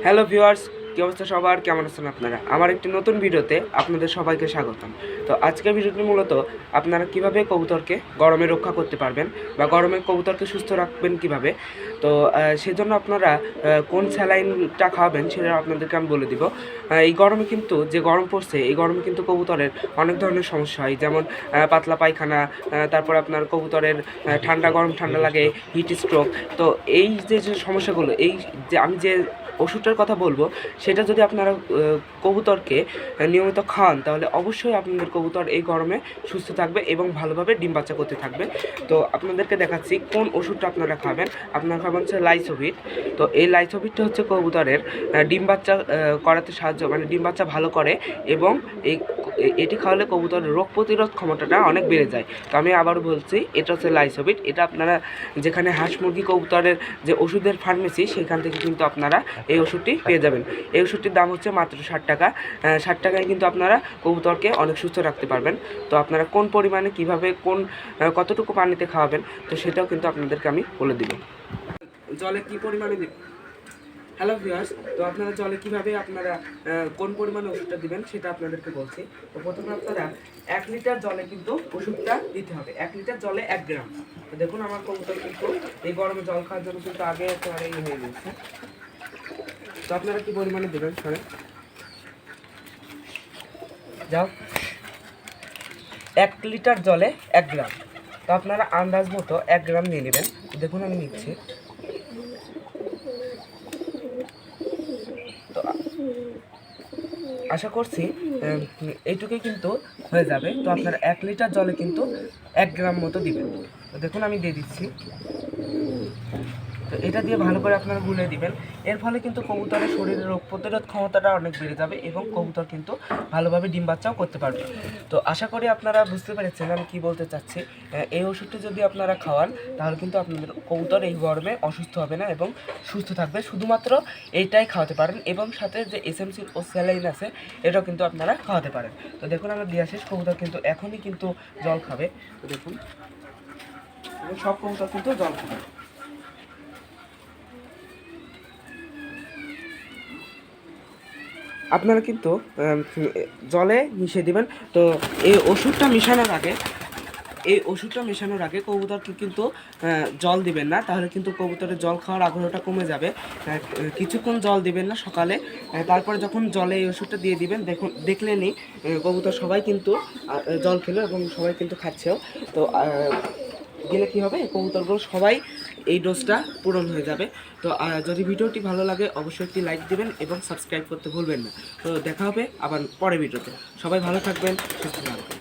Hello viewers, কী অবস্থা সবার? কেমন আছেন আপনারা? আমার একটি নতুন ভিডিওতে আপনাদের সবাইকে স্বাগতম। তো আজকের ভিডিওটি মূলত আপনারা কিভাবে কবুতরকে গরমে রক্ষা করতে পারবেন বা গরমে কবুতরকে সুস্থ রাখবেন কিভাবে। তো সেজন্য আপনারা কোন স্যালাইনটা খাওয়াবেন সেটা আপনাদেরকে আমি বলে দিব। এই গরমে কিন্তু যে গরম পড়ছে, এই গরমে কিন্তু কবুতরের অনেক ধরনের সমস্যা হয়, যেমন পাতলা পায়খানা, তারপর আপনার কবুতরের ঠান্ডা গরম ঠান্ডা লাগে, হিট স্ট্রোক। তো এই যে সমস্যাগুলো, এই যে আমি যে ওষুধটার কথা বলবো, সেটা যদি আপনারা কবুতরকে নিয়মিত খাওয়ান তাহলে অবশ্যই আপনাদের কবুতর এই গরমে সুস্থ থাকবে এবং ভালোভাবে ডিম বাচ্চা করতে থাকবে। তো আপনাদেরকে দেখাচ্ছি কোন ওষুধটা আপনারা খাবেন। আপনারা খাবেন হচ্ছে লাইসোভিট। তো এই লাইসোভিটটা হচ্ছে কবুতরের ডিম বাচ্চা করাতে সাহায্য, মানে ডিম বাচ্চা ভালো করে, এবং এটি খাওয়ালে কবুতরের রোগ প্রতিরোধ ক্ষমতাটা অনেক বেড়ে যায়। তো আমি আবারও বলছি, এটা হচ্ছে লাইসোভিট। এটা আপনারা যেখানে হাঁস মুরগি কবুতরের যে ওষুধের ফার্মেসি, সেখান থেকে কিন্তু আপনারা এই ওষুধটি পেয়ে যাবেন। এই ওষুধটির দাম হচ্ছে মাত্র 60 টাকা। 60 টাকায় কিন্তু আপনারা কবুতরকে অনেক সুস্থ রাখতে পারবেন। তো আপনারা কোন পরিমাণে, কীভাবে, কতটুকু পানিতে খাওয়াবেন, তো সেটাও কিন্তু আপনাদেরকে আমি বলে দিব। জলে কী পরিমাণে দিব। হ্যালো ভিউয়ার্স, তো আপনারা জলে কীভাবে আপনারা কোন পরিমাণে ওষুধটা দিবেন সেটা আপনাদেরকে বলছি। তো প্রথমে আপনারা 1 লিটার জলে কিন্তু ওষুধটা দিতে হবে। 1 লিটার জলে 1 গ্রাম। তো দেখুন আমার কবুতর কিন্তু এই গরমে জল খাওয়ার জন্য কিন্তু আগে একেবারে হয়ে গেছে। তো আপনারা কী পরিমাণে দেবেন সরে যাও। 1 লিটার জলে 1 গ্রাম। তো আপনারা আন্দাজ মতো 1 গ্রাম নিয়ে নেবেন। দেখুন আমি নিচ্ছি। তো আশা করছি এইটুকুই কিন্তু হয়ে যাবে। তো আপনারা 1 লিটার জলে কিন্তু 1 গ্রাম মতো দিবেন। তো দেখুন আমি দিয়ে দিচ্ছি। তো এটা দিয়ে ভালো করে আপনারা গুলিয়ে দিবেন। এর ফলে কিন্তু কবুতরের শরীরের রোগ প্রতিরোধ ক্ষমতাটা অনেক বেড়ে যাবে এবং কবুতর কিন্তু ভালোভাবে ডিম বাচ্চাও করতে পারবে। তো আশা করি আপনারা বুঝতে পেরেছেন আমি কি বলতে চাচ্ছি। এই ওষুধটি যদি আপনারা খাওয়ান তাহলে কিন্তু আপনাদের কবুতর এই গরমে অসুস্থ হবে না এবং সুস্থ থাকবে। শুধুমাত্র এইটাই খাওয়াতে পারেন, এবং সাথে যে এসএমসি ও স্যালাইন আছে এটাও কিন্তু আপনারা খাওয়াতে পারেন। তো দেখুন আমার দেওয়া শেষ। কবুতর কিন্তু এখনই কিন্তু জল খাবে। তো দেখুন সব কবুতর কিন্তু জল খাবে। আপনারা কিন্তু জলে মিশিয়ে দিবেন। তো এই ওষুধটা মেশানোর আগে কবুতরকে কিন্তু জল দিবেন না, তাহলে কিন্তু কবুতরের জল খাওয়ার আগ্রহটা কমে যাবে। কিছুক্ষণ জল দিবেন না সকালে, তারপরে যখন জলে এই ওষুধটা দিয়ে দিবেন, দেখলেনই কবুতর সবাই কিন্তু জল খেলো এবং সবাই কিন্তু খাচ্ছেও। তো গেলে কী হবে, কবুতরগুলো সবাই এই ডোজটা পূরণ হয়ে যাবে। তো যদি ভিডিওটি ভালো লাগে অবশ্যই একটি লাইক দেবেন এবং সাবস্ক্রাইব করতে ভুলবেন না। তো দেখা হবে আবার পরের ভিডিওতে। সবাই ভালো থাকবেন, সুস্থ থাকবেন।